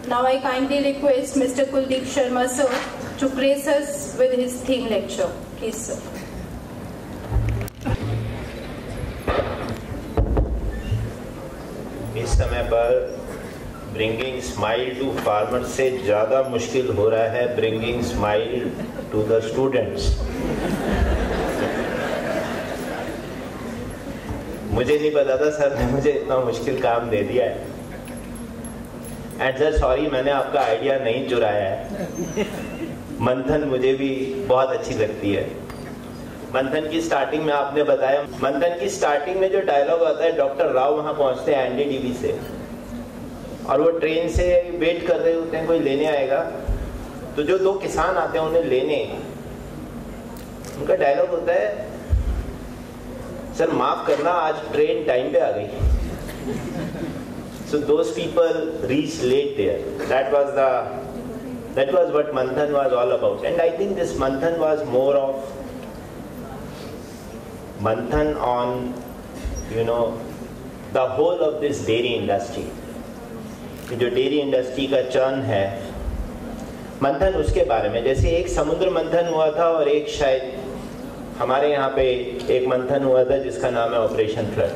Now I kindly request Mr. Kuldeep Sharma sir to grace us with his theme lecture. Please sir. इस समय पर bringing smile to farmer से ज़्यादा मुश्किल हो रहा है bringing smile to the students. मुझे नहीं पता था सर ने मुझे इतना मुश्किल काम दे दिया है। एंड सर सॉरी, मैंने आपका आइडिया नहीं चुराया है। मंथन मुझे भी बहुत अच्छी लगती है। मंथन की स्टार्टिंग में आपने बताया, मंथन की स्टार्टिंग में जो डायलॉग आता है, डॉक्टर राव वहां पहुंचते हैं एनडीडीबी से और वो ट्रेन से वेट कर रहे होते हैं कोई लेने आएगा, तो जो दो किसान आते हैं उन्हें लेने, उनका डायलॉग होता है, सर माफ करना आज ट्रेन टाइम पे आ गई। So those people reached late there. That was what Manthan was all about. And I think this Manthan was more of Manthan on, the whole of this dairy industry. जो dairy industry का churn है, मंथन उसके बारे में। जैसे एक समुद्र मंथन हुआ था और एक शायद हमारे यहाँ पे एक मंथन हुआ था जिसका नाम है ऑपरेशन फ्लड।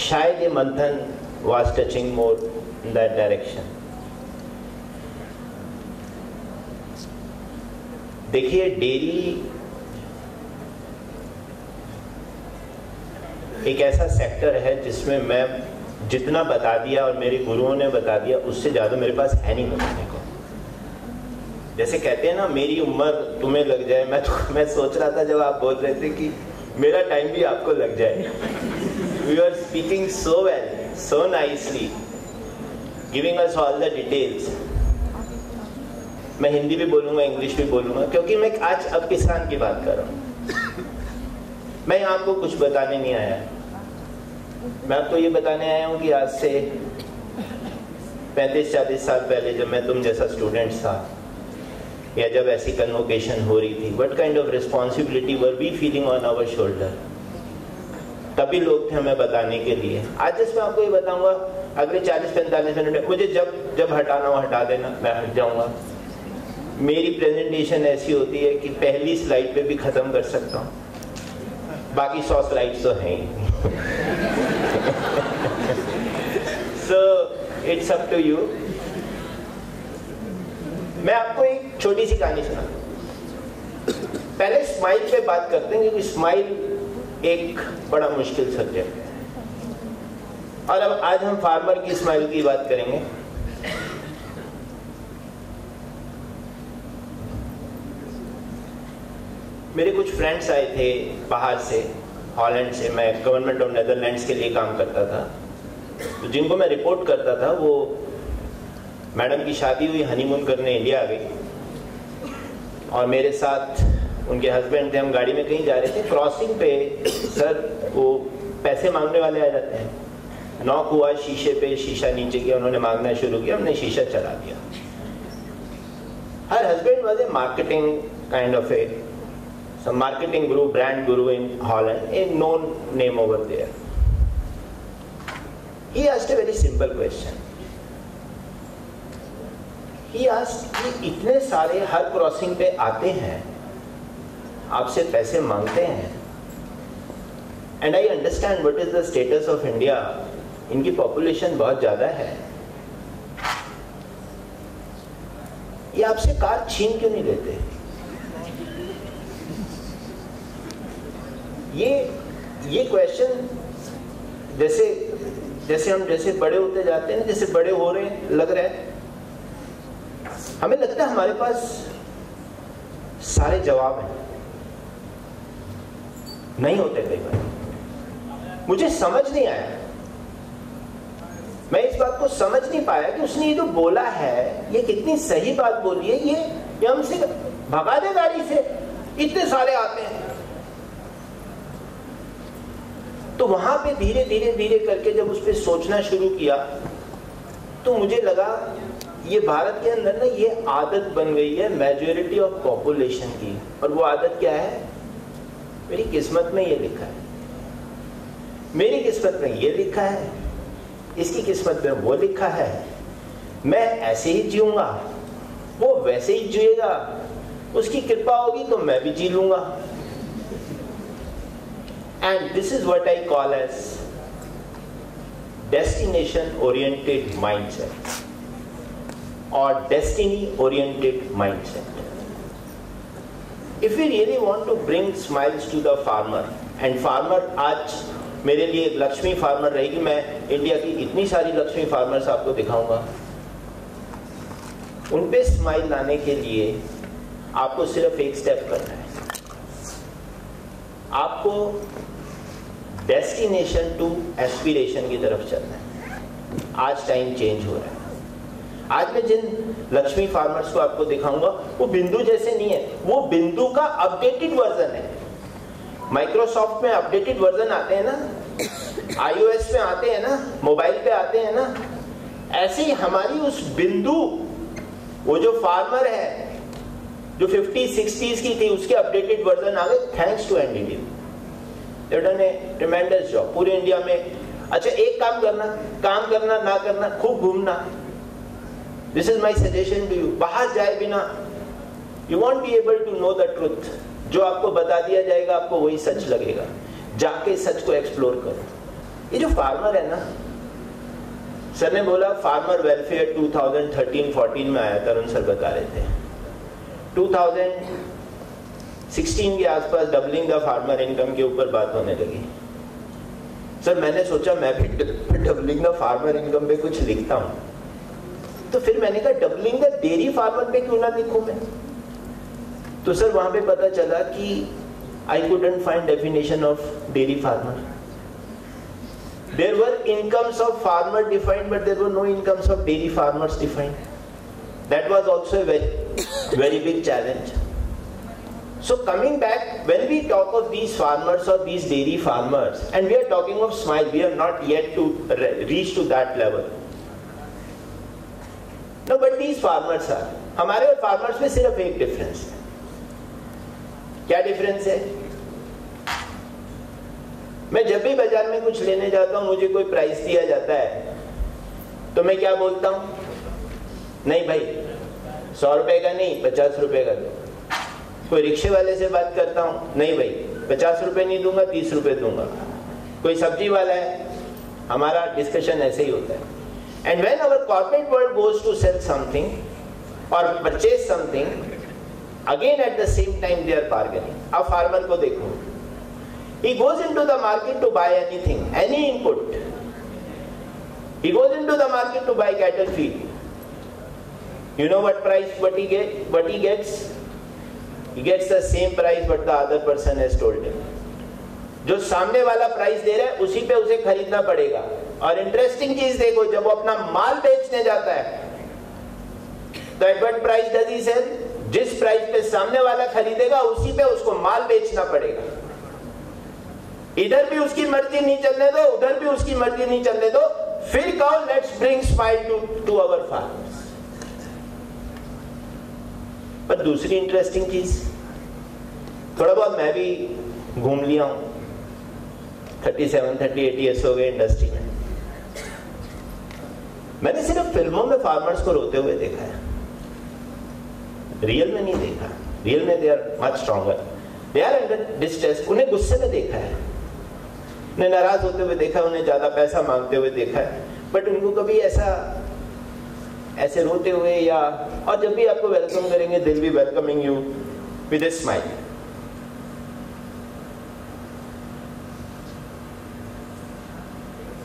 शायद ये मंथन was touching more in that direction. देखिए, डेयरी एक ऐसा सेक्टर है जिसमें मैं जितना बता दिया और मेरे गुरुओं ने बता दिया उससे ज्यादा मेरे पास है नहीं बताने को। जैसे कहते हैं ना, मेरी उम्र तुम्हें लग जाए, मैं सोच रहा था जब आप बोल रहे थे कि मेरा टाइम भी आपको लग जाए। We are speaking so well, so nicely, giving us all the details. मैं हिंदी भी बोलूंगा, इंग्लिश भी बोलूंगा, क्योंकि मैं आज अब किसान की बात कर रहा हूँ। मैं यहाँ आपको कुछ बताने नहीं आया, मैं आपको ये बताने आया हूँ कि आज से 35-40 साल पहले जब मैं तुम जैसा स्टूडेंट था, या जब ऐसी कन्वोकेशन हो रही थी, what kind of responsibility were we feeling on our shoulder? तभी लोग थे हमें बताने के लिए। आज जिसमें आपको ये बताऊंगा, अगले 40-45 मिनट मुझे जब हटाना हो हटा देना, मैं हट जाऊंगा। मेरी प्रेजेंटेशन ऐसी होती है कि पहली स्लाइड पे भी खत्म कर सकता हूँ, बाकी 100 स्लाइड्स तो हैं ही। So it's up to you. मैं आपको एक छोटी सी कहानी सुना। पहले स्माइल पे बात करते हैं, क्योंकि स्माइल एक बड़ा मुश्किल सब्जेक्ट है। और अब आज हम फार्मर की स्माइल की बात करेंगे। मेरे कुछ फ्रेंड्स आए थे बाहर से, हॉलैंड से। मैं गवर्नमेंट ऑफ नेदरलैंड्स के लिए काम करता था, तो जिनको मैं रिपोर्ट करता था वो मैडम की शादी हुई, हनीमून करने इंडिया आ गई और मेरे साथ उनके हस्बैंड थे। हम गाड़ी में कहीं जा रहे थे, क्रॉसिंग पे सर वो पैसे मांगने वाले आ जाते हैं। नॉक हुआ शीशे पे, शीशा नीचे किया, उन्होंने मांगना शुरू किया, हमने शीशा चला दिया। Her husband was a marketing kind of a marketing guru, brand guru in Holland, a known name over there. He asked a very simple question. He asked कि इतने सारे हर क्रॉसिंग पे आते हैं, आपसे पैसे मांगते हैं, and I understand what is the status of India. इनकी पॉपुलेशन बहुत ज्यादा है, ये आपसे कार छीन क्यों नहीं लेते? ये क्वेश्चन जैसे हम बड़े होते जाते हैं, जैसे बड़े हो रहे हैं, लग रहा है हमें लगता है हमारे पास सारे जवाब हैं। नहीं होते कई बार। मुझे समझ नहीं आया, मैं इस बात को समझ नहीं पाया कि उसने ये जो बोला है ये कितनी सही बात बोली है। ये हमसे भगा दे गाड़ी से, इतने सारे आते हैं। तो वहां पे धीरे धीरे करके जब उस पर सोचना शुरू किया तो मुझे लगा ये भारत के अंदर ना ये आदत बन गई है मेजॉरिटी ऑफ पॉपुलेशन की। और वो आदत क्या है? मेरी किस्मत में ये लिखा है, मेरी किस्मत में ये लिखा है, इसकी किस्मत में वो लिखा है, मैं ऐसे ही जीऊंगा, वो वैसे ही जिएगा, उसकी कृपा होगी तो मैं भी जी लूंगा। And this is what I call as destination oriented mindset or destiny oriented mindset. If we really want to bring smiles to the farmer, and farmer आज मेरे लिए लक्ष्मी फार्मर रहेगी, मैं इंडिया की इतनी सारी लक्ष्मी फार्मर्स आपको दिखाऊंगा, उन पे स्माइल लाने के लिए आपको सिर्फ एक स्टेप करना है, आपको डेस्टिनेशन टू एस्पिरेशन की तरफ चलना है। आज टाइम चेंज हो रहा है। आज मैं जिन लक्ष्मी फार्मर्स को आपको दिखाऊंगा वो बिंदु जैसे नहीं है, वो बिंदु का अपडेटेड वर्जन है। माइक्रोसॉफ्ट में अपडेटेड वर्जन आते हैं ना, iOS में आते हैं ना, मोबाइल पे आते हैं ना, ऐसे ही हमारी उस बिंदु, वो जो फार्मर है जो 50-60s की थी, उसके अपडेटेड वर्जन आ गए thanks to NDT. They have done a tremendous job पूरे इंडिया में। अच्छा, एक काम करना ना करना, खूब घूमना। This is my suggestion to you. बाहर जाए बिना you won't be able to know the truth. जो आपको बता दिया जाएगा आपको वही सच लगेगा। जाके सच को एक्सप्लोर करो। ये जो फार्मर है ना, सर ने बोला फार्मर वेलफेयर 2013-14 में आया, तरुण सर बता रहे थे 2016 के आसपास डबलिंग द फार्मर इनकम के ऊपर बात होने लगी। सर मैंने सोचा मैं भी डबलिंग द फार्मर इनकम पे कुछ लिखता हूँ, तो फिर मैंने कहा डबलिंग द डेयरी फार्मर पे क्यों ना लिखूं मैं। तो सर वहां पे पता चला कि I couldn't find definition of dairy farmer. There were incomes of farmer defined but there were no incomes of dairy farmers defined. That was also a very big challenge. So coming back, when we talk of these farmers or these dairy farmers, and we are talking of smile, we are not yet to reach to that level. No, but these farmers are, हमारे और farmers में सिर्फ एक difference है। क्या difference है? मैं जब भी बाजार में कुछ लेने जाता हूं, मुझे कोई प्राइस दिया जाता है तो मैं क्या बोलता हूं? नहीं भाई 100 रुपए का नहीं, 50 रुपए का दो। कोई रिक्शे वाले से बात करता हूं, नहीं भाई 50 रुपए नहीं दूंगा, 30 रुपए दूंगा। कोई सब्जी वाला है, हमारा डिस्कशन ऐसे ही होता है। And when our corporate world goes to sell something or purchase something, again at the same time they are bargaining. अब farmer को देखो, he goes into the market to buy anything, any input. He goes into the market to buy cattle feed. You know what price what he gets? He gets the same price what the other person has told him. जो सामने वाला price दे रहा है उसी पे उसे खरीदना पड़ेगा। और इंटरेस्टिंग चीज देखो, जब वो अपना माल बेचने जाता है तो at what price does he sell? जिस प्राइस पे सामने वाला खरीदेगा उसी पे उसको माल बेचना पड़ेगा। इधर भी उसकी मर्जी नहीं चलने दो, उधर भी उसकी मर्जी नहीं चलने दो, फिर कहो let's bring smile to our farmers. पर दूसरी इंटरेस्टिंग चीज, थोड़ा बहुत मैं भी घूम लिया हूं, 37-38 ईयर्स हो गए इंडस्ट्री में। मैंने सिर्फ फिल्मों में फार्मर्स को रोते हुए देखा है, रियल में नहीं देखा। रियल में they are much stronger, they are under distress. उन्हें गुस्से में देखा है, उन्हें नाराज होते हुए देखा है, उन्हें ज्यादा पैसा मांगते हुए देखा है, बट उनको कभी ऐसे रोते हुए या, और जब भी आपको वेलकम करेंगे they will be welcoming you with a smile.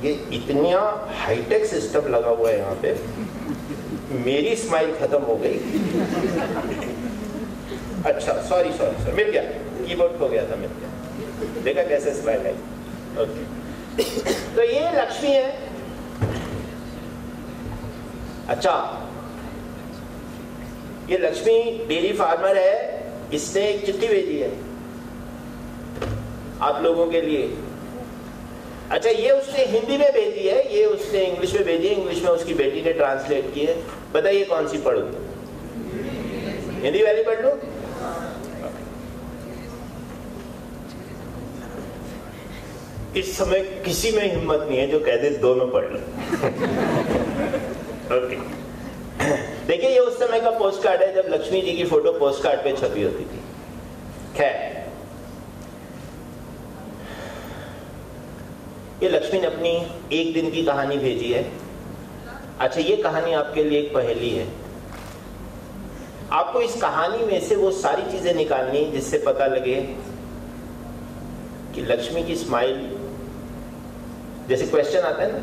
ये इतना हाईटेक सिस्टम लगा हुआ है यहाँ पे, मेरी स्माइल खत्म हो गई। अच्छा सॉरी मिल गया, कीबोर्ड खो गया था, मिल गया। देखा कैसे स्माइल आई। ओके, तो ये लक्ष्मी है। अच्छा, ये लक्ष्मी डेयरी फार्मर है, इसने एक चिट्ठी भेजी है आप लोगों के लिए। अच्छा, ये उसने हिंदी में भेजी है, ये उसने इंग्लिश में भेजी है, इंग्लिश में उसकी बेटी ने ट्रांसलेट की है। बताइए कौन सी पढ़ूं? हिंदी वाली पढ़ लो। इस समय किसी में हिम्मत नहीं है जो कह दे दोनों पढ़ लो। ओके, देखिए ये उस समय का पोस्ट कार्ड है जब लक्ष्मी जी की फोटो पोस्ट कार्ड पे छपी होती थी। खैर, ये लक्ष्मी ने अपनी एक दिन की कहानी भेजी है। अच्छा, ये कहानी आपके लिए एक पहेली है। आपको इस कहानी में से वो सारी चीजें निकालनी जिससे पता लगे कि लक्ष्मी की स्माइल, जैसे क्वेश्चन आता है ना,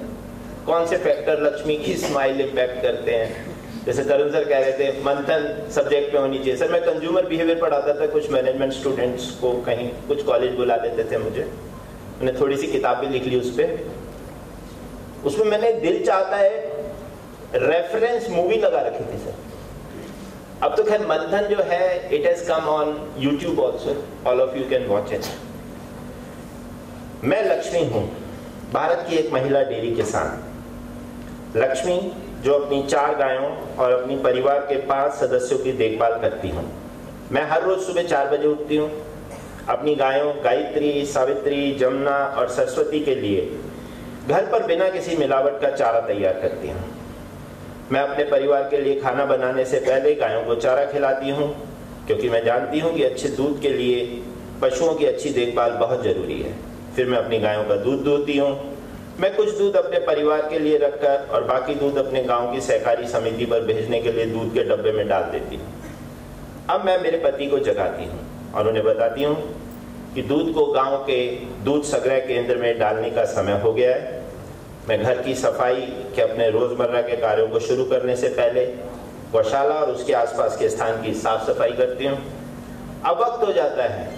कौन से फैक्टर लक्ष्मी की स्माइल इंपैक्ट करते हैं। जैसे तरुण सर कह रहे थे मंथन सब्जेक्ट पे होनी चाहिए। सर मैं कंज्यूमर बिहेवियर पढ़ाता था कुछ मैनेजमेंट स्टूडेंट्स को, कहीं कुछ कॉलेज बुला लेते थे मुझे, मैंने थोड़ी सी किताब भी लिख ली उस पर। उसमें मैंने दिल चाहता है रेफरेंस मूवी लगा रखी थी सर। अब तो खैर मंथन जो है it has come on YouTube also, all of you can watch it. मैं लक्ष्मी हूं, भारत की एक महिला डेयरी किसान। लक्ष्मी जो अपनी 4 गायों और अपनी परिवार के 5 सदस्यों की देखभाल करती हूँ। मैं हर रोज सुबह 4 बजे उठती हूँ। अपनी गायों गायत्री, सावित्री, जमुना और सरस्वती के लिए घर पर बिना किसी मिलावट का चारा तैयार करती हूँ। मैं अपने परिवार के लिए खाना बनाने से पहले गायों को चारा खिलाती हूँ, क्योंकि मैं जानती हूँ कि अच्छे दूध के लिए पशुओं की अच्छी देखभाल बहुत जरूरी है। फिर मैं अपनी गायों का दूध दूहती हूँ। मैं कुछ दूध अपने परिवार के लिए रखकर और बाकी दूध अपने गांव की सहकारी समिति पर भेजने के लिए दूध के डब्बे में डाल देती हूँ। अब मैं मेरे पति को जगाती हूँ और उन्हें बताती हूँ कि दूध को गांव के दूध संग्रह केंद्र में डालने का समय हो गया है। मैं घर की सफाई के अपने रोजमर्रा के कार्यों को शुरू करने से पहले गौशाला और उसके आसपास के स्थान की साफ सफाई करती हूँ। अब वक्त हो जाता है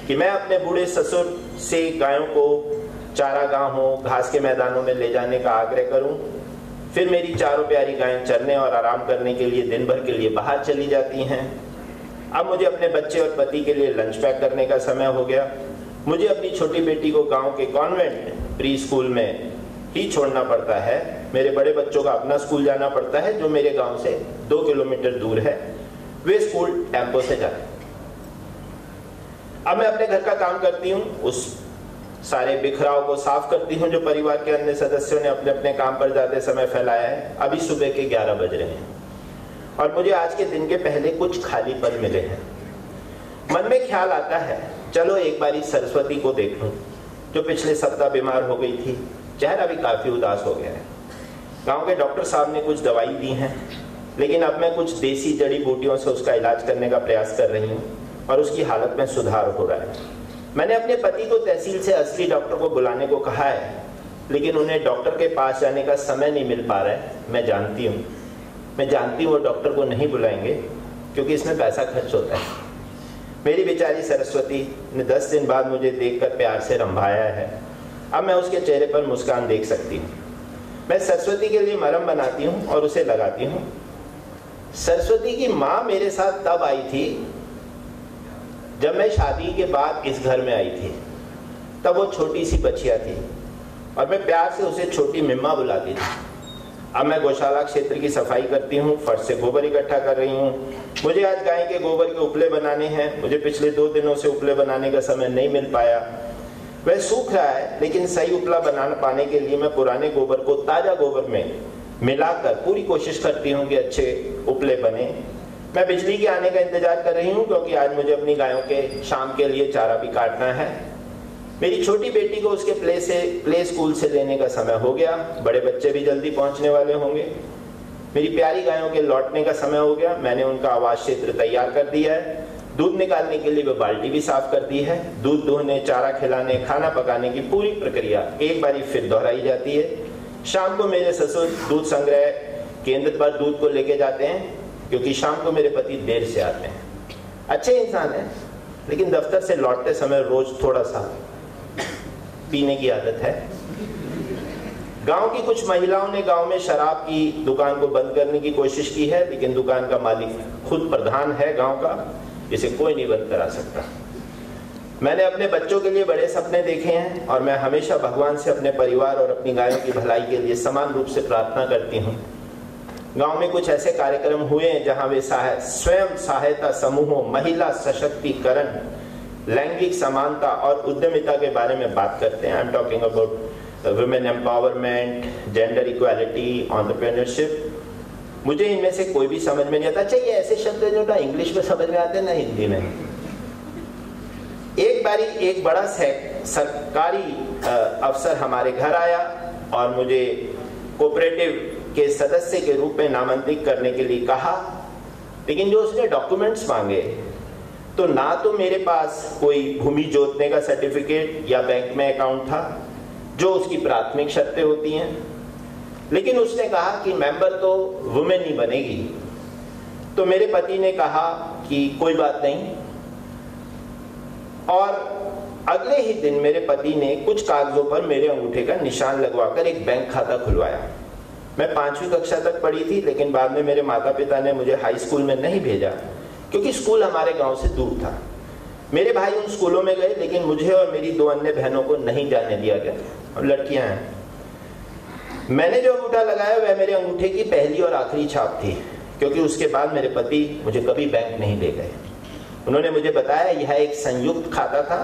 कि मैं अपने बूढ़े ससुर से गायों को चारागाहों, घास के मैदानों में ले जाने का आग्रह करूं। फिर मेरी चारों प्यारी गायें चरने और आराम करने के लिए दिन भर के लिए बाहर चली जाती हैं। अब मुझे अपने बच्चे और पति के लिए लंच पैक करने का समय हो गया। मुझे अपनी छोटी बेटी को गांव के कॉन्वेंट प्री स्कूल में ही छोड़ना पड़ता है। मेरे बड़े बच्चों का अपना स्कूल जाना पड़ता है जो मेरे गांव से 2 किलोमीटर दूर है। वे स्कूल टेम्पो से जाते हैं। अब मैं अपने घर का काम करती हूँ, उस सारे बिखराव को साफ करती हूँ जो परिवार के अन्य सदस्यों ने अपने अपने काम पर जाते समय फैलाया है। अभी सुबह के 11 बज रहे हैं और मुझे आज के दिन के पहले कुछ खाली पल मिले हैं। मन में ख्याल आता है, चलो एक बारी सरस्वती को देख लूं, जो पिछले सप्ताह बीमार हो गई थी। चेहरा भी काफी उदास हो गया है। गांव के डॉक्टर साहब ने कुछ दवाई दी है, लेकिन अब मैं कुछ देसी जड़ी बूटियों से उसका इलाज करने का प्रयास कर रही हूँ और उसकी हालत में सुधार हो रहा है। मैंने अपने पति को तहसील से असली डॉक्टर को बुलाने को कहा है, लेकिन उन्हें डॉक्टर के पास जाने का समय नहीं मिल पा रहा है। मैं जानती हूँ वो डॉक्टर को नहीं बुलाएंगे क्योंकि इसमें पैसा खर्च होता है। मेरी बेचारी सरस्वती ने 10 दिन बाद मुझे देखकर प्यार से रंभाया है। अब मैं उसके चेहरे पर मुस्कान देख सकती हूँ। मैं सरस्वती के लिए मरहम बनाती हूँ और उसे लगाती हूँ। सरस्वती की माँ मेरे साथ तब आई थी जब मैं शादी के बाद इस घर में आई थी। तब वो छोटी सी बच्चिया थी और मैं प्यार से उसे छोटी मिम्मा बुलाती थी। अब मैं गौशाला क्षेत्र की सफाई करती हूँ, फर्श से गोबर इकट्ठा कर रही हूँ। मुझे आज गाय के गोबर के उपले बनाने हैं। मुझे पिछले 2 दिनों से उपले बनाने का समय नहीं मिल पाया। वह सूख रहा है, लेकिन सही उपला बना पाने के लिए मैं पुराने गोबर को ताजा गोबर में मिलाकर पूरी कोशिश करती हूँ कि अच्छे उपले बने। मैं बिजली के आने का इंतजार कर रही हूँ क्योंकि आज मुझे अपनी गायों के शाम के लिए चारा भी काटना है। मेरी छोटी बेटी को उसके प्ले स्कूल से लेने का समय हो गया। बड़े बच्चे भी जल्दी पहुंचने वाले होंगे। मेरी प्यारी गायों के लौटने का समय हो गया। मैंने उनका आवास क्षेत्र तैयार कर दिया है। दूध निकालने के लिए वह बाल्टी भी साफ कर दी है। दूध दोहने, चारा खिलाने, खाना पकाने की पूरी प्रक्रिया एक बारी फिर दोहराई जाती है। शाम को मेरे ससुर दूध संग्रह केंद्र पर दूध को लेके जाते हैं क्योंकि शाम को मेरे पति देर से आते हैं। अच्छे इंसान हैं, लेकिन दफ्तर से लौटते समय रोज थोड़ा सा पीने की आदत है। गांव की कुछ महिलाओं ने गांव में शराब की दुकान को बंद करने की कोशिश की है, लेकिन दुकान का मालिक खुद प्रधान है गांव का, इसे कोई नहीं बंद करा सकता। मैंने अपने बच्चों के लिए बड़े सपने देखे हैं और मैं हमेशा भगवान से अपने परिवार और अपनी गायों की भलाई के लिए समान रूप से प्रार्थना करती हूँ। गांव में कुछ ऐसे कार्यक्रम हुए हैं जहां वे स्वयं सहायता समूहों, महिला सशक्तिकरण, लैंगिक समानता और उद्यमिता के बारे में बात करते हैं। I am talking about women empowerment, gender equality, entrepreneurship. मुझे इनमें से कोई भी समझ में नहीं आता। अच्छा, ये ऐसे शब्द हैं जो ना इंग्लिश में समझ में आते हैं ना हिंदी में। एक बारी एक बड़ा सरकारी अफसर हमारे घर आया और मुझे कोऑपरेटिव के सदस्य के रूप में नामांकित करने के लिए कहा, लेकिन जो उसने डॉक्यूमेंट्स मांगे तो ना तो मेरे पास कोई भूमि जोतने का सर्टिफिकेट या बैंक में अकाउंट था, जो उसकी प्राथमिक शर्तें होती हैं, लेकिन उसने कहा कि मेंबर तो वुमेन ही बनेगी। तो मेरे पति ने कहा कि कोई बात नहीं, और अगले ही दिन मेरे पति ने कुछ कागजों पर मेरे अंगूठे का निशान लगवाकर एक बैंक खाता खुलवाया। मैं 5वीं कक्षा तक पढ़ी थी, लेकिन बाद में मेरे माता पिता ने मुझे हाई स्कूल में नहीं भेजा क्योंकि स्कूल हमारे गांव से दूर था। मेरे भाई उन स्कूलों में गए, लेकिन मुझे और मेरी 2 अन्य बहनों को नहीं जाने दिया गया, और लड़कियां हैं। मैंने जो अंगूठा लगाया वह मेरे अंगूठे की पहली और आखिरी छाप थी, क्योंकि उसके बाद मेरे पति मुझे कभी बैंक नहीं ले गए। उन्होंने मुझे बताया यह एक संयुक्त खाता था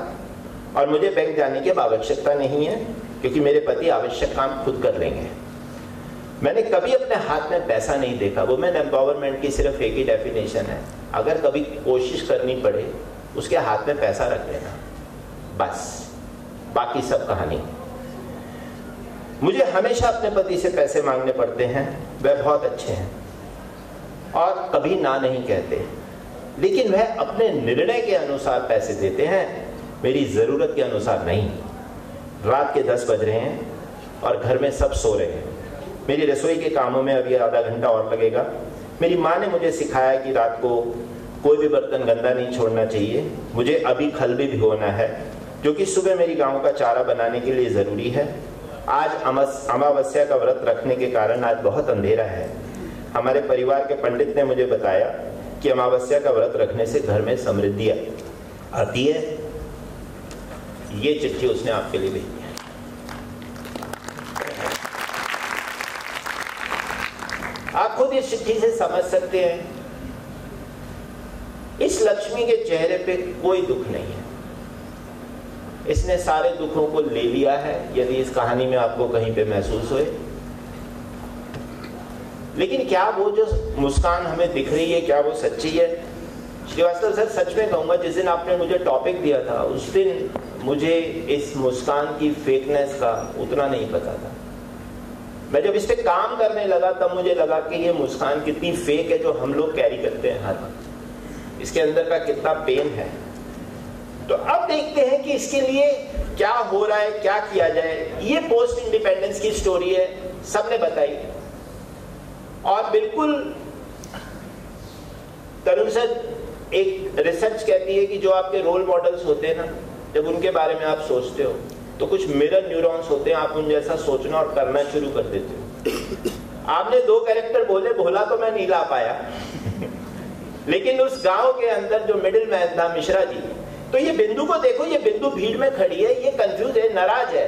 और मुझे बैंक जाने की आवश्यकता नहीं है, क्योंकि मेरे पति आवश्यक काम खुद कर लेंगे। मैंने कभी अपने हाथ में पैसा नहीं देखा। वुमेन एम्पावरमेंट की सिर्फ एक ही डेफिनेशन है, अगर कभी कोशिश करनी पड़े उसके हाथ में पैसा रख देना, बस, बाकी सब कहानी। मुझे हमेशा अपने पति से पैसे मांगने पड़ते हैं, वह बहुत अच्छे हैं और कभी ना नहीं कहते, लेकिन वह अपने निर्णय के अनुसार पैसे देते हैं, मेरी जरूरत के अनुसार नहीं। रात के 10 बज रहे हैं और घर में सब सो रहे हैं। मेरी रसोई के कामों में अभी आधा घंटा और लगेगा। मेरी माँ ने मुझे सिखाया कि रात को कोई भी बर्तन गंदा नहीं छोड़ना चाहिए। मुझे अभी खल भी भिगोना है, जो कि सुबह मेरी गायों का चारा बनाने के लिए जरूरी है। आज अमावस्या का व्रत रखने के कारण आज बहुत अंधेरा है। हमारे परिवार के पंडित ने मुझे बताया कि अमावस्या का व्रत रखने से घर में समृद्धि आती है। ये चिट्ठी उसने आपके लिए भेजी है। आप खुद इस चिट्ठी से समझ सकते हैं, इस लक्ष्मी के चेहरे पे कोई दुख नहीं है। इसने सारे दुखों को ले लिया है, यदि इस कहानी में आपको कहीं पे महसूस होए। लेकिन क्या वो जो मुस्कान हमें दिख रही है, क्या वो सच्ची है? श्रीवास्तव सर, सच में कहूंगा, जिस दिन आपने मुझे टॉपिक दिया था उस दिन मुझे इस मुस्कान की फेकनेस का उतना नहीं पता था। मैं जब इस पे काम करने लगा तब मुझे लगा कि ये मुस्कान कितनी फेक है जो हम लोग कैरी करते हैं हर वक्त, इसके अंदर का कितना पेन है। तो अब देखते हैं कि इसके लिए क्या हो रहा है, क्या किया जाए। ये पोस्ट इंडिपेंडेंस की स्टोरी है, सबने बताई। और बिल्कुल तरुण सर, एक रिसर्च कहती है कि जो आपके रोल मॉडल्स होते हैं ना, जब उनके बारे में आप सोचते हो तो कुछ मिरर न्यूरॉन्स होते हैं, आप उन जैसा सोचना और करना शुरू कर देते हो। आपने 2 कैरेक्टर बोले, भोला तो मैं नहीं ला पाया लेकिन उस गांव के अंदर जो मिडिल मैन था मिश्रा जी, तो ये बिंदु को देखो, ये बिंदु भीड़ में खड़ी है, ये कंफ्यूज है, नाराज है,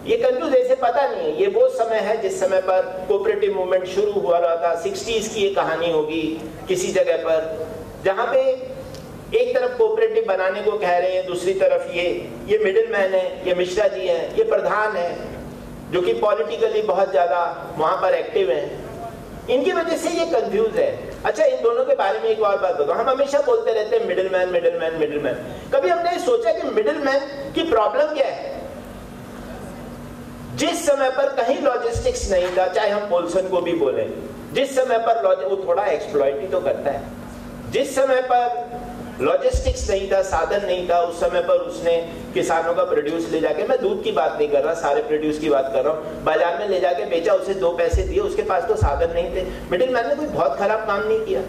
ये कंफ्यूज ऐसे पता नहीं है। ये वो समय है जिस समय पर कोऑपरेटिव मूवमेंट शुरू हुआ रहा था। 60s की ये कहानी होगी किसी जगह पर, जहां पे एक तरफ कोऑपरेटिव बनाने को कह रहे हैं, दूसरी तरफ ये मिडिल मैन है, ये मिश्रा जी हैं, ये प्रधान है जो कि पॉलिटिकली बहुत ज्यादा वहां पर एक्टिव हैं। इनकी वजह से ये कंफ्यूज है। अच्छा, इन दोनों के बारे में एक और बात बताऊं, हम हमेशा बोलते रहते हैं middle man, middle man, middle man. कभी हमने सोचा कि मिडिल मैन की प्रॉब्लम क्या है? जिस समय पर कहीं लॉजिस्टिक्स नहीं था, चाहे हम पोल्सन को भी बोले, जिस समय पर वो थोड़ा एक्सप्लॉइट ही तो करता है। जिस समय पर लॉजिस्टिक्स नहीं था, साधन नहीं था, उस समय पर उसने किसानों का प्रोड्यूस ले जाके, मैं दूध की बात नहीं कर रहा, सारे प्रोड्यूस की बात कर रहा हूँ, बाजार में ले जाके बेचा, उसे 2 पैसे दिए, उसके पास तो साधन नहीं थे। मिडिल मैन ने कोई बहुत खराब काम नहीं किया,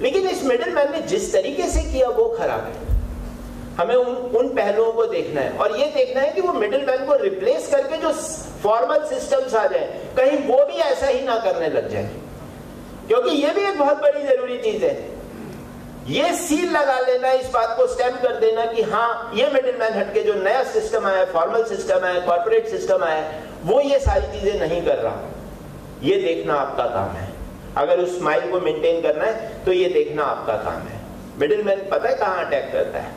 लेकिन इस मिडिल मैन ने जिस तरीके से किया वो खराब है। हमें उन पहलुओं को देखना है और ये देखना है कि वो मिडिल मैन को रिप्लेस करके जो फॉर्मल सिस्टम्स आ जाए, कहीं वो भी ऐसा ही ना करने लग जाए, क्योंकि ये भी एक बहुत बड़ी जरूरी चीज है। ये सील लगा लेना, इस बात को स्टैम्प कर देना कि हाँ, ये मिडिल मैन हटके जो नया सिस्टम आया, फॉर्मल सिस्टम आया, कॉर्पोरेट सिस्टम आया, वो ये सारी चीजें नहीं कर रहा। ये देखना आपका काम है। अगर उस स्माइल को मेंटेन करना है तो ये देखना आपका काम है। मिडिल मैन पता है कहां अटैक करता है?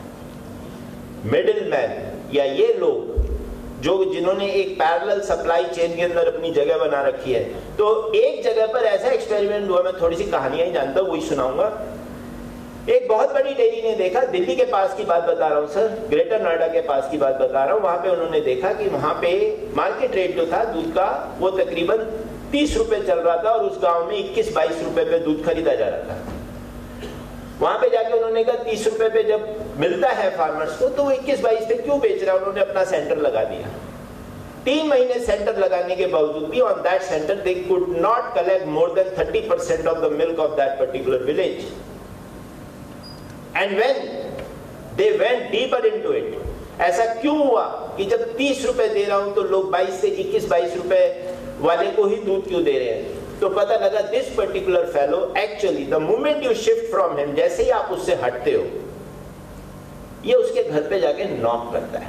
मिडिल मैन या ये लोग जिन्होंने एक पैरेलल सप्लाई चेन के अंदर अपनी जगह बना रखी है। तो एक जगह पर ऐसा एक्सपेरिमेंट हुआ, मैं थोड़ी सी कहानियां ही जानता हूँ, वही सुनाऊंगा। एक बहुत बड़ी डेयरी ने देखा, दिल्ली के पास की बात बता रहा हूँ सर, ग्रेटर नोएडा के पास की बात बता रहा हूँ। वहां पे उन्होंने देखा कि वहां पे मार्केट रेट जो था दूध का वो तकरीबन 30 रुपए चल रहा था और उस गांव में 21-22 रुपए पे दूध खरीदा जा रहा था। वहां पे जाके उन्होंने कहा 30 रुपए पे जब मिलता है फार्मर्स को तो वो 21-22 पे क्यों बेच रहा है। उन्होंने अपना सेंटर लगा दिया। 3 महीने सेंटर लगाने के बावजूद भी on that centre they could not collect more than 30% of the milk of that particular village. And when they went deeper into it, ऐसा क्यों हुआ कि जब 30 रुपए दे रहा हूं तो लोग 22 से 21-22 रुपए वाले को ही दूध क्यों दे रहे हैं। तो पता लगा this particular fellow actually the moment you shift from him, जैसे ही आप उससे हटते हो ये उसके घर पे जाके नॉक करता है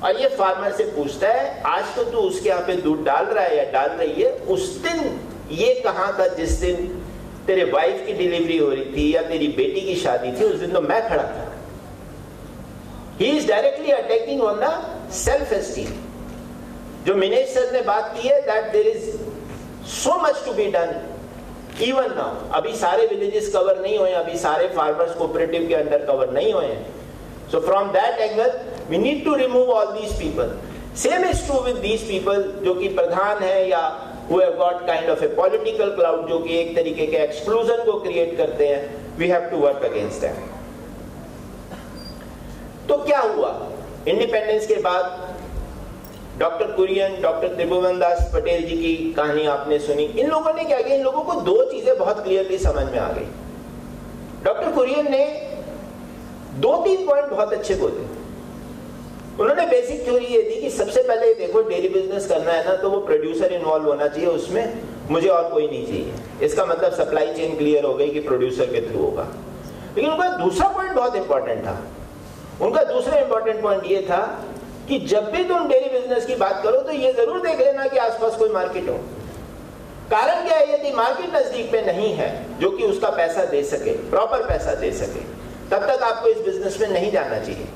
और ये फार्मर से पूछता है आज तो तू उसके यहाँ पे दूध डाल रहा है या डाल रही है, उस दिन ये कहां था जिस दिन तेरे वाइफ की डिलीवरी हो रही थी या तेरी बेटी की शादी थी, उस दिन तो मैं खड़ा था। He is directly attacking on the self esteem. जो मिनेश सर ने बात की है that there is so much to be done even now। अभी सारे विलेजेस कवर नहीं हुए, अभी सारे फार्मर्स कोऑपरेटिव के अंडर कवर नहीं हुए हैं। So from that angle we need to remove all these people। Same is true with these people जो कि प्रधान है या who have got kind of a political cloud, जो कि एक तरीके के exclusion को create करते हैं। We have to work against them। तो क्या हुआ इंडिपेंडेंस के बाद? डॉक्टर कुरियन, डॉक्टर त्रिभुवन दास पटेल जी की कहानी आपने सुनी। इन लोगों ने क्या किया, इन लोगों को 2 चीजें बहुत क्लियरली समझ में आ गई। डॉक्टर कुरियन ने 2-3 पॉइंट बहुत अच्छे बोले। उन्होंने बेसिक थ्योरी ये दी कि सबसे पहले देखो डेयरी बिजनेस करना है ना तो वो प्रोड्यूसर इन्वॉल्व होना चाहिए उसमें, मुझे और कोई नहीं चाहिए। इसका मतलब सप्लाई चेन क्लियर हो गई कि प्रोड्यूसर के थ्रू होगा। लेकिन उनका दूसरा पॉइंट बहुत इंपॉर्टेंट था। उनका दूसरा इंपॉर्टेंट पॉइंट ये था कि जब भी तुम डेयरी बिजनेस की बात करो तो ये जरूर देख लेना कि आसपास कोई मार्केट हो। कारण क्या है, यदि मार्केट नजदीक में नहीं है जो कि उसका पैसा दे सके, प्रॉपर पैसा दे सके, तब तक आपको इस बिजनेस में नहीं जाना चाहिए।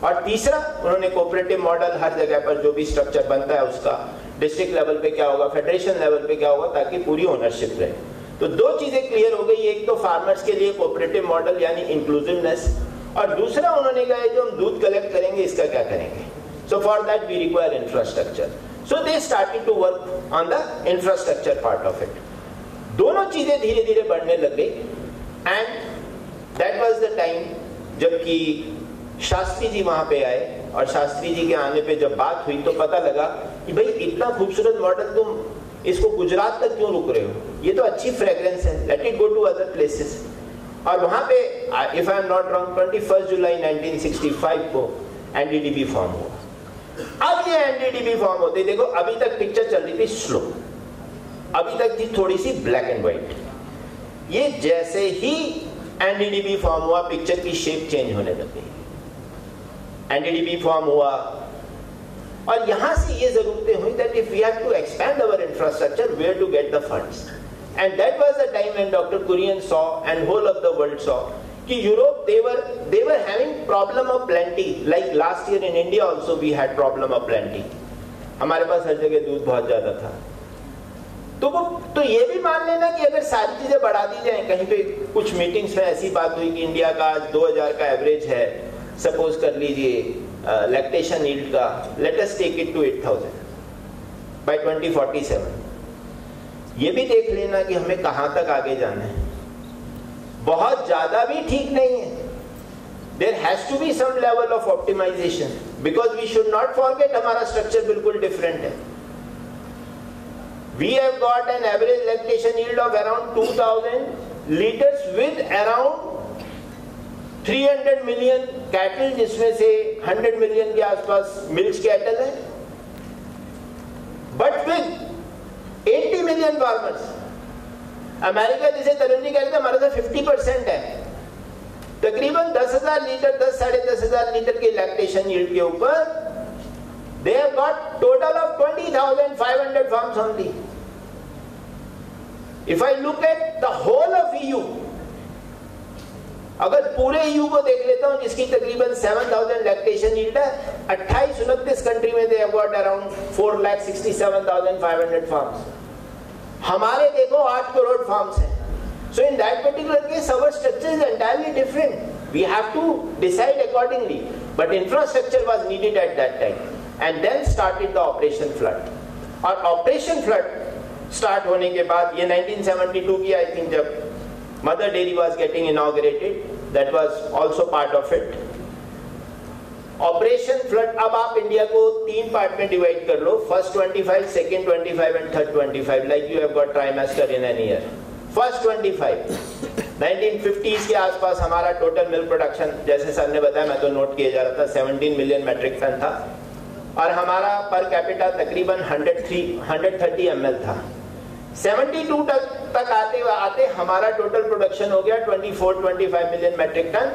और तीसरा, उन्होंने कोऑपरेटिव मॉडल हर जगह पर जो भी स्ट्रक्चर बनता है उसका डिस्ट्रिक्ट लेवल पे क्या होगा, फेडरेशन लेवल पे क्या होगा, ताकि पूरी ओनरशिप रहे। तो 2 चीजें क्लियर हो गई, एक तो फार्मर्स के लिए कोऑपरेटिव मॉडल यानी इंक्लूसिवनेस, और दूसरा उन्होंने कहा जो हम दूध कलेक्ट करेंगे इसका क्या करेंगे। So for that we require infrastructure. So they started to work on the infrastructure part of it. दोनों चीजें धीरे धीरे बढ़ने लग गई and that was the time जबकि शास्त्री जी वहां पे आए और शास्त्री जी के आने पे जब बात हुई तो पता लगा कि भाई इतना खूबसूरत मॉडल तुम इसको गुजरात तक क्यों रुक रहे हो, ये तो अच्छी फ्रेग्रेंस है, let it go to other places. और वहां पे if I am not wrong 21 जुलाई 1965 को एनडीडीबी फॉर्म हुआ। अब ये एनडीडीबी फॉर्म होते, देखो अभी तक पिक्चर चल रही थी स्लो, अभी तक थी थोड़ी सी ब्लैक एंड व्हाइट। ये जैसे ही एनडीडीबी फॉर्म हुआ पिक्चर की शेप चेंज होने लग गई। एनडीडीबी फॉर्म हुआ और यहां से ये जरूरतें हुई that if we have to expand our infrastructure where to get the funds, and that was the time when doctor Kurien saw and whole of the world saw कि Europe they were having problem of plenty, like last year in India also we had problem of plenty। हमारे पास हर जगह दूध बहुत ज्यादा था। तो ये भी मान लेना कि अगर सारी चीजें बढ़ा दी जाएं, कहीं पे कुछ मीटिंग्स में ऐसी बात हुई कि इंडिया का आज 2000 का एवरेज है, सपोज कर लीजिए लैक्टेशन यील्ड का, let us take it to 8000 by 2047। ये भी देख लेना कि हमें कहां तक आगे जाना है। बहुत ज्यादा भी ठीक नहीं है, there has to be some level of optimization because we should not forget हमारा स्ट्रक्चर बिल्कुल डिफरेंट है। We have got an average lactation yield of around 2000 liters with around 300 million cattle, जिसमें से 100 million के आसपास मिल्क कैटल है, but with 80 million farmers। America जिसे तरुण जी कहते हैं हमारे से 50% है, तकरीबन 10,000 लीटर 10,000-10,500 लीटर के लैक्टेशन यील्ड के ऊपर they have got total of 20,500 farms only। If I look at the whole of EU, अगर पूरे ईयू को देख लेता हूं जिसकी तकरीबन 7000 लैक्टेशन यील्ड है, 28-29 कंट्री में they have got around 4,67,500 farms. हमारे देखो 8 करोड़ फार्म्स हैं। So in that particular case, our structure is entirely different. We have to decide accordingly. But infrastructure was needed at that time. And then started the Operation Flood. और Operation Flood start होने के बाद ये 1972 की I think जब Mother Dairy was getting inaugurated, that was also part of it. Operation Flood, अब आप India को 3 पार्ट में डिवाइड कर लो, first 25, second 25 and third 25, like you have got trimester in an year. First 25 1950s के आसपास हमारा total milk production, जैसे sir ने बताया, मैं तो नोट किए जा रहा था, 17 मिलियन मेट्रिक टन था और हमारा पर कैपिटा तकरीबन 130 ml था। 72 तक आते हमारा टोटल प्रोडक्शन हो गया 24-25 मिलियन मेट्रिक टन,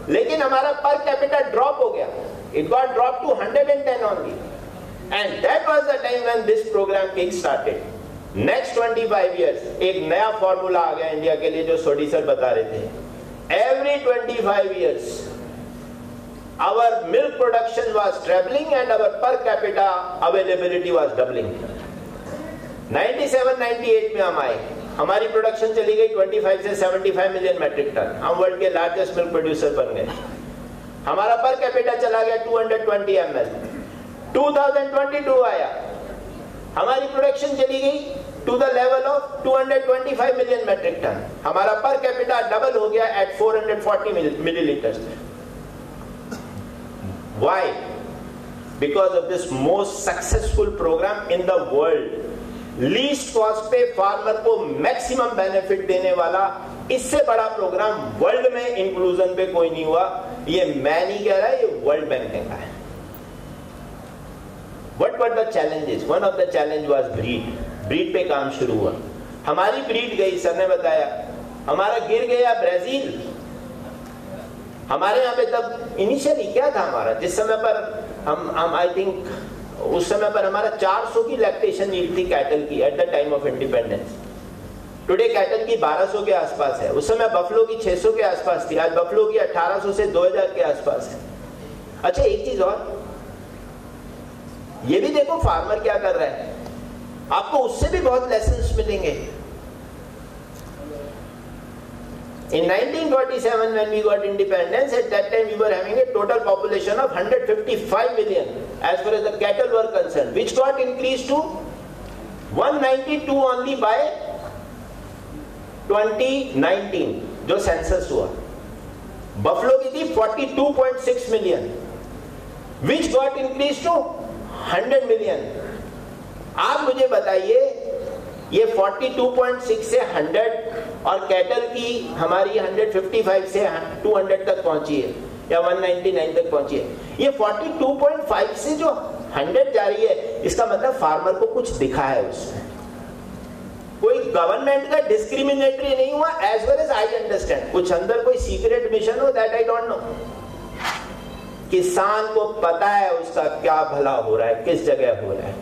लेकिन हमारा पर कैपिटा ड्रॉप हो गया, it got drop to 110 only, and that was the time when this programme kick started. Next 25 years एक नया फॉर्मूला आ गया इंडिया के लिए, जो सोडी सर बता रहे थे। Every 25 years our milk production was trebling and our per capita availability was doubling. 97-98 में हम आए, हमारी प्रोडक्शन चली गई 25 से 75 मिलियन मेट्रिक टन, हम वर्ल्ड के लार्जेस्ट मिल्क प्रोड्यूसर बन गए। हमारा पर कैपिटा चला गया 220 ml। 2022 आया, हमारी प्रोडक्शन चली गई to the level of 225 million metric ton, हमारा पर कैपिटा डबल हो गया at 440 millilitres. Why? Because of this most successful programme in the world. Least cost पे फार्मर को मैक्सिमम बेनिफिट देने वाला इससे बड़ा प्रोग्राम वर्ल्ड में इंक्लूजन पे कोई नहीं हुआ। ये मैं नहीं कह रहा, ये वर्ल्ड बैंक ने कहा है। What were the challenges? One of the challenge was breed. Breed पे काम शुरू हुआ, हमारी ब्रीड गई, सर ने बताया, हमारा गिर गया ब्राजील। हमारे यहाँ पे तब इनिशियली क्या था हमारा, जिस समय पर हम आई थिंक उस समय पर हमारा 400 की लैक्टेशन यील्ड थी कैटल की at the time of independence. Today cattle की 1200 के आसपास है, उस समय बफलो की 600 के आसपास थी, आज बफलो की 1800 से 2000 के आसपास है। अच्छा एक चीज और, ये भी देखो फार्मर क्या कर रहा है, आपको उससे भी बहुत लेसन्स मिलेंगे। In 1947 when we got independence, at that time we were having a total population of 155 million as far as the cattle were concerned, which got increased to 192 only by 2019 जो सेंसस हुआ। Buffalo की थी 42.6 million, which got increased to 100 million। आप मुझे बताइए ये 42.6 से 100 और कैटल की हमारी 155 से 200 तक पहुंची है या 199 तक पहुंची है, ये 42.5 से जो 100 जा रही है, इसका मतलब फार्मर को कुछ दिखा है उसमें, कोई गवर्नमेंट का डिस्क्रिमिनेटरी नहीं हुआ as well as I understand. कुछ अंदर कोई सीक्रेट मिशन हो, दैट आई डोंट नो। किसान को पता है उसका क्या भला हो रहा है, किस जगह हो रहा है,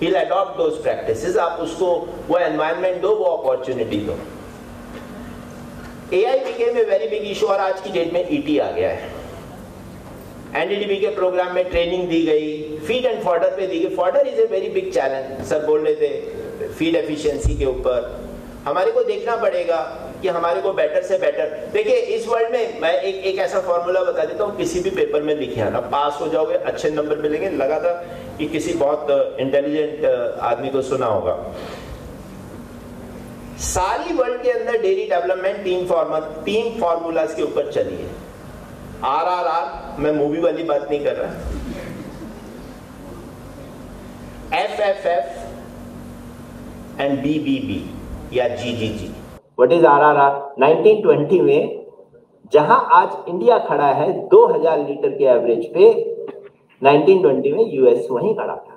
he'll adopt those practices। आप उसको वो एनवायरनमेंट दो, वो अपॉर्चुनिटी दो। AI became a very big issue और आज की डेट में ET आ गया है। NDDB के प्रोग्राम में ट्रेनिंग दी गई, फीड एंड फॉडर पे दी गई। Fodder is a very big challenge, sir बोल रहे थे फीड एफिशिएंसी के ऊपर। हमारे को देखना पड़ेगा कि हमारे को बेटर से बेटर, देखिए इस वर्ल्ड में मैं एक ऐसा फॉर्मूला बता देता हूँ, किसी भी पेपर में लिखे आना, पास हो जाओगे, अच्छे नंबर मिलेंगे। लगा था कि किसी बहुत इंटेलिजेंट आदमी को सुना होगा। सारी वर्ल्ड के अंदर डेयरी डेवलपमेंट तीन फॉर्मूलाज के ऊपर चली है। RRR, मैं मूवी वाली बात नहीं कर रहा, FFF एंड BBB या GGG। What is RRR? 1920 में जहां आज इंडिया खड़ा है 2000 लीटर के एवरेज पे, 1920 में यूएस वहीं खड़ा था।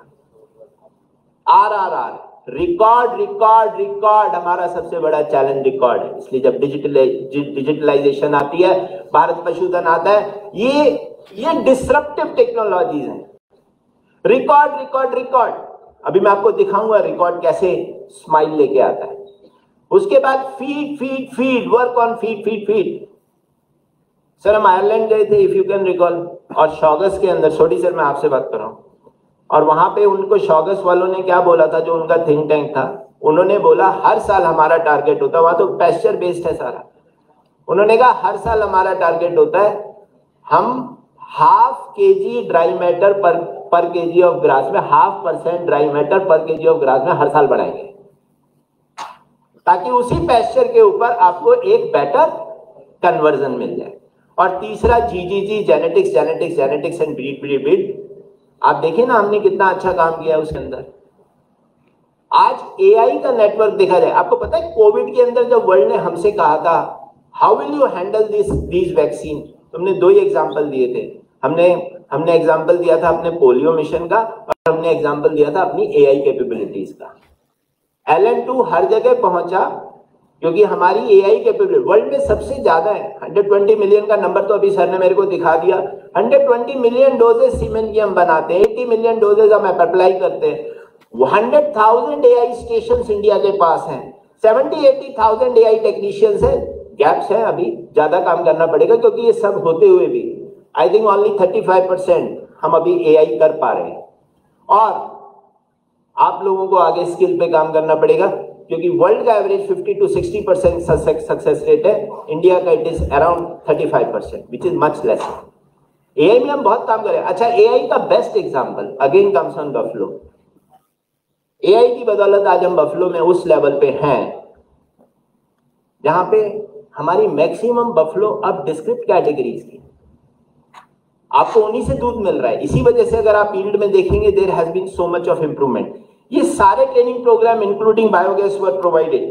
RRR रिकॉर्ड रिकॉर्ड रिकॉर्ड, हमारा सबसे बड़ा चैलेंज रिकॉर्ड है। इसलिए जब डिजिटलाइजेशन आती है, भारत पशुधन आता है, ये डिसरप्टिव टेक्नोलॉजीज हैं। रिकॉर्ड रिकॉर्ड रिकॉर्ड, अभी मैं आपको दिखाऊंगा रिकॉर्ड कैसे स्माइल लेके आता है। उसके बाद feed feed feed, work on feed feed feed. Sir हम आयरलैंड गए थे, इफ यू कैन रिकॉल, और शॉगस के अंदर, सॉरी सर मैं आपसे बात कर रहा हूँ, और वहां पे उनको शॉगस वालों ने क्या बोला था, जो उनका थिंक टैंक था, उन्होंने बोला हर साल हमारा टारगेट होता है, वहां तो पैस्चर बेस्ड है सारा, उन्होंने कहा हर साल हमारा टारगेट होता है हम 0.5 kg ड्राई मैटर पर केजी ऑफ ग्रास में 0.5% ड्राई मैटर पर केजी ऑफ ग्रास में हर साल बढ़ाएंगे, ताकि उसी पैस्चर के ऊपर आपको एक बेटर कन्वर्जन मिल जाए। और तीसरा G G G, genetics genetics genetics and breed. आप देखिए ना हमने कितना अच्छा काम किया उसके अंदर। आज एआई का नेटवर्क देखा जाए, आपको पता है कोविड के अंदर जब वर्ल्ड ने हमसे कहा था how will you handle these vaccine, तुमने 2 ही एग्जांपल दिए थे, हमने एग्जांपल दिया था अपने पोलियो मिशन का, और हमने एग्जांपल दिया था अपनी एआई कैपेबिलिटीज का। LN2 हर जगह पहुंचा क्योंकि हमारी एआई कैपेबिलिटी वर्ल्ड में सबसे ज्यादा है। 120 मिलियन का नंबर तो अभी सर ने मेरे को दिखा दिया। 120 मिलियन डोजेस सीमेंट की हम बनाते हैं, 80 मिलियन डोजेस हम अप्लाई करते हैं। 100,000 एआई स्टेशन इंडिया के पास हैं, 70-80,000 एआई टेक्नीशियंस हैं। गैप्स हैं, अभी ज्यादा काम करना पड़ेगा, क्योंकि ये सब होते हुए भी आई थिंक ओनली 35% हम अभी एआई कर पा रहे हैं। और आप लोगों को आगे स्किल पे काम करना पड़ेगा, क्योंकि वर्ल्ड का एवरेज 50 to 60% सक्सेस रेट है, इंडिया का it is around 35%, which is much less. AI में हम बहुत काम करें। अच्छा, एआई का best example again comes on buffalo. AI की बदौलत आज हम बफलो में उस लेवल पे हैं जहां पे हमारी मैक्सिमम बफलो अब डिस्क्रिप्ट कैटेगरीज की, आपको उन्हीं से दूध मिल रहा है। इसी वजह से अगर आप यील्ड में देखेंगे there has been so much of improvement. ये सारे training programme including biogas were provided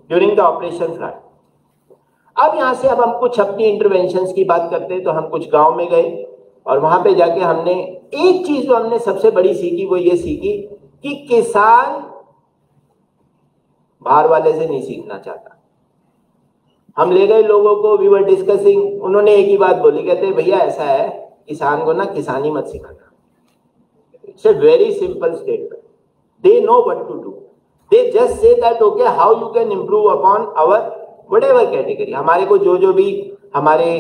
during the operation front. अब यहां से अब हम कुछ अपनी इंटरवेंशंस की बात करते हैं, तो हम कुछ गांव में गए और वहां पे जाके हमने एक चीज जो हमने सबसे बड़ी सीखी वो ये सीखी कि किसान बाहर वाले से नहीं सीखना चाहता। हम ले गए लोगों को, वी वर डिस्कसिंग, उन्होंने एक ही बात बोली, कहते भैया ऐसा है किसान को ना किसानी मत सिखाना। It's a very simple statement, they know what to do, they just say that okay how you can improve upon our whatever category. हमारे को जो भी हमारे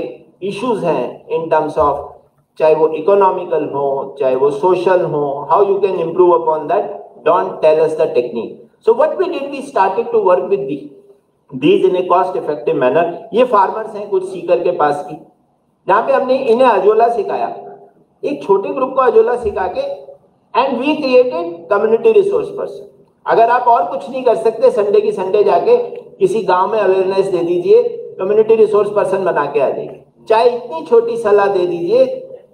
इश्यूज हैं इन टर्म्स ऑफ, चाहे वो इकोनॉमिकल हो चाहे वो सोशल हो, how you can improve upon that, don't tell us the technique. So what we did, we started to work with these in a cost effective manner। ये farmers हैं कुछ सीकर के पास की, जहां पे हमने इन्हें अजोला सिखाया, एक छोटे ग्रुप को अजोला सिखा के, and we created community resource person. अगर आप और कुछ नहीं कर सकते, संडे की संडे जाके किसी गांव में अवेयरनेस दे दीजिए, कम्युनिटी रिसोर्स पर्सन बना के आ जाइए। चाहे इतनी छोटी सलाह दे दीजिए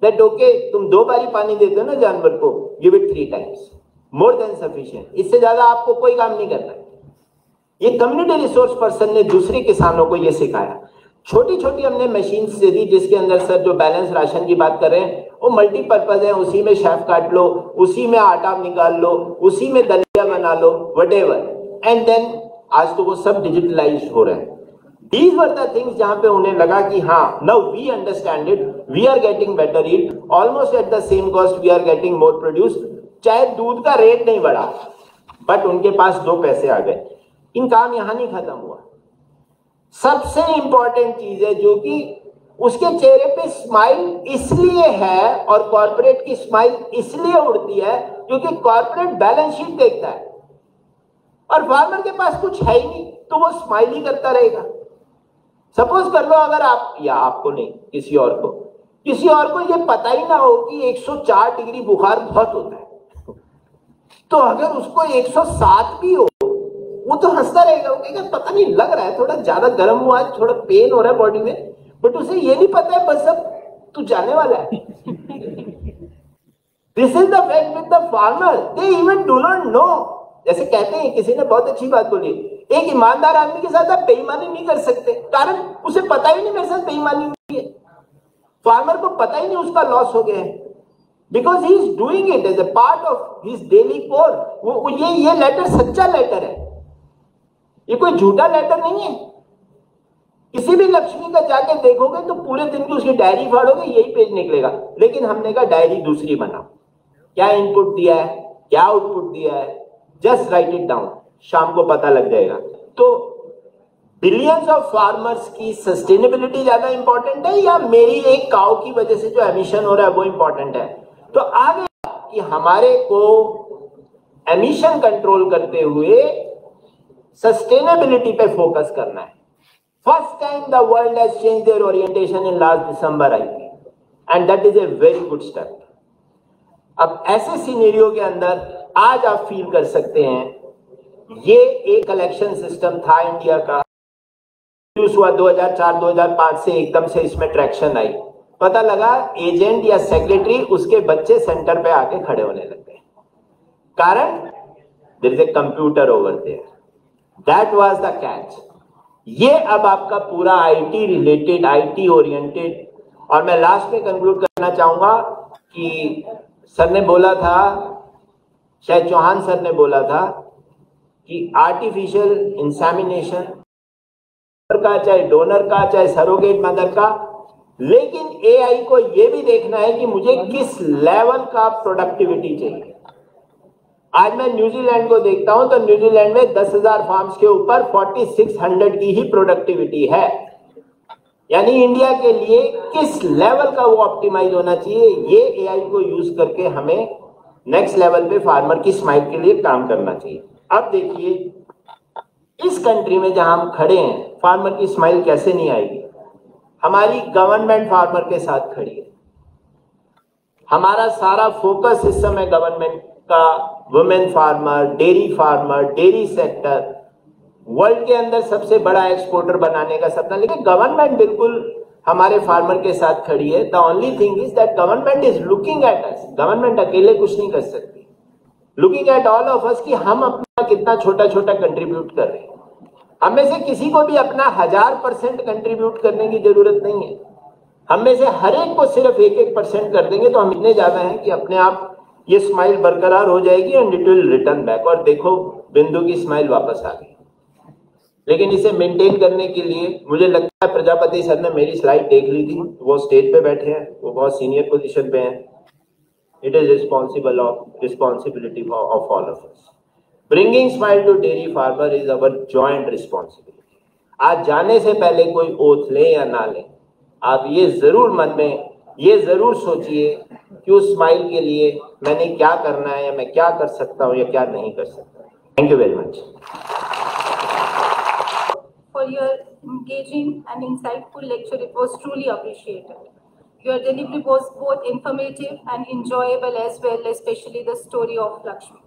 दैट ओके तुम 2 बारी पानी देते हो ना जानवर को, give it 3 times, more than sufficient. इससे ज्यादा आपको कोई काम नहीं करना है। ये कम्युनिटी रिसोर्स पर्सन ने दूसरे किसानों को ये सिखाया। छोटी छोटी हमने मशीन्स दे दी, जिसके अंदर सर जो बैलेंस राशन की बात कर रहे हैं वो मल्टीपर्पज है, उसी में शेफ काट लो, उसी में आटा निकाल लो, उसी में दलिया बना लो, व्हाटएवर, एंड देन आज तो वो सब डिजिटलाइज्ड हो रहे हैं। These were the things जहां पे उन्हें लगा कि हाँ, now we understand it, we are getting better yield, almost at the same cost we are getting more produce। चाहे दूध का रेट नहीं बढ़ा, बट उनके पास 2 पैसे आ गए। इन काम यहां नहीं खत्म हुआ। सबसे इंपॉर्टेंट चीज है जो कि उसके चेहरे पे स्माइल इसलिए है और कॉर्पोरेट की स्माइल इसलिए उड़ती है क्योंकि कॉर्पोरेट बैलेंस शीट देखता है और फार्मर के पास कुछ है ही नहीं, तो वो स्माइल ही करता रहेगा। सपोज कर लो अगर आप, या आपको नहीं, किसी और को ये पता ही ना हो कि 104 डिग्री बुखार बहुत होता है, तो अगर उसको 107 भी हो वो तो हंसता रहेगा, वो कहेगा पता नहीं लग रहा है थोड़ा ज्यादा गर्म हुआ है, थोड़ा पेन हो रहा है बॉडी में, बट उसे ये नहीं पता है बस अब तू जाने वाला है। This is the fact with the farmer, they even do not know. जैसे कहते हैं, किसी ने बहुत अच्छी बात बोली, एक ईमानदार आदमी के साथ आप बेईमानी नहीं कर सकते, कारण उसे पता ही नहीं मेरे साथ बेईमानी हुई है। फार्मर को पता ही नहीं उसका लॉस हो गया है, because he is doing it as a part of his daily chore. वो ये लेटर सच्चा लेटर है, ये कोई झूठा लेटर नहीं है। किसी भी लक्ष्मी का जाके देखोगे तो पूरे दिन की उसकी डायरी फाड़ोगे, यही पेज निकलेगा। लेकिन हमने कहा डायरी दूसरी बनाओ, क्या इनपुट दिया है, क्या आउटपुट दिया है, जस्ट राइट इट डाउन, शाम को पता लग जाएगा। तो बिलियंस ऑफ फार्मर्स की सस्टेनेबिलिटी ज्यादा इंपॉर्टेंट है या मेरी एक काऊ की वजह से जो एमिशन हो रहा है वो इंपॉर्टेंट है? तो आगे कि हमारे को एमिशन कंट्रोल करते हुए सस्टेनेबिलिटी पे फोकस करना है। First time the world has changed there orientation in last December I think, and that is a very good step. अब ऐसे सिनेरियो के अंदर आज आप फील कर सकते हैं ये एक कलेक्शन सिस्टम था इंडिया का, हुआ 2004-2005 से एकदम से इसमें ट्रैक्शन आई, पता लगा एजेंट या सेक्रेटरी उसके बच्चे सेंटर पे आके खड़े होने लग गए। कारण there is a computer over there, that was the catch. ये अब आपका पूरा आईटी रिलेटेड, आईटी ओरिएंटेड, और मैं लास्ट में कंक्लूड करना चाहूंगा कि सर ने बोला था, शायद चौहान सर ने बोला था कि आर्टिफिशियल इंसेमिनेशन का, चाहे डोनर का, चाहे सरोगेट मदर का, लेकिन एआई को यह भी देखना है कि मुझे किस लेवल का प्रोडक्टिविटी चाहिए। आज मैं न्यूजीलैंड को देखता हूं तो न्यूजीलैंड में 10,000 फार्म्स के ऊपर 4600 की ही प्रोडक्टिविटी है। यानी इंडिया के लिए किस लेवल का वो ऑप्टिमाइज होना चाहिए, ये एआई को यूज करके हमें नेक्स्ट लेवल पे फार्मर की स्माइल के लिए काम करना चाहिए। अब देखिए इस कंट्री में जहां हम खड़े हैं, फार्मर की स्माइल कैसे नहीं आएगी? हमारी गवर्नमेंट फार्मर के साथ खड़ी है, हमारा सारा फोकस इस समय गवर्नमेंट का women farmer, dairy sector, world के अंदर सबसे बड़ा एक्सपोर्टर बनाने का सपना, लेकिन गवर्नमेंट बिल्कुल हमारे फार्मर के साथ खड़ी है। The only thing is that government is looking at us. Government अकेले कुछ नहीं कर सकती, लुकिंग एट ऑल ऑफ अस कि हम अपना कितना छोटा छोटा कंट्रीब्यूट कर रहे हैं। हम में से किसी को भी अपना 1000% कंट्रीब्यूट करने की जरूरत नहीं है। हम में से हर एक को सिर्फ 1-1% कर देंगे तो हम इतने ज्यादा हैं कि अपने आप ये स्माइल बरकरार हो जाएगी and it will return back. और देखो बिंदु की स्माइल वापस आ गई। लेकिन इसे मेंटेन करने के लिए मुझे लगता है प्रजापति सर ने मेरी स्लाइड देख ली थी, वो स्टेज पे बैठे हैं, वो बहुत सीनियर पोजीशन पे हैं। It is responsibility of all of us. Bringing smile to dairy farmer is our joint responsibility. आज जाने से पहले कोई ओथ ले या ना ले, आप ये जरूर मन में ये जरूर सोचिए कि उस स्माइल के लिए मैंने क्या करना है, या मैं क्या कर सकता हूँ या क्या नहीं कर सकता। Thank you very much for your engaging and insightful lecture. It was truly appreciated. Your delivery was both informative and enjoyable as well, especially the story of Lakshmi.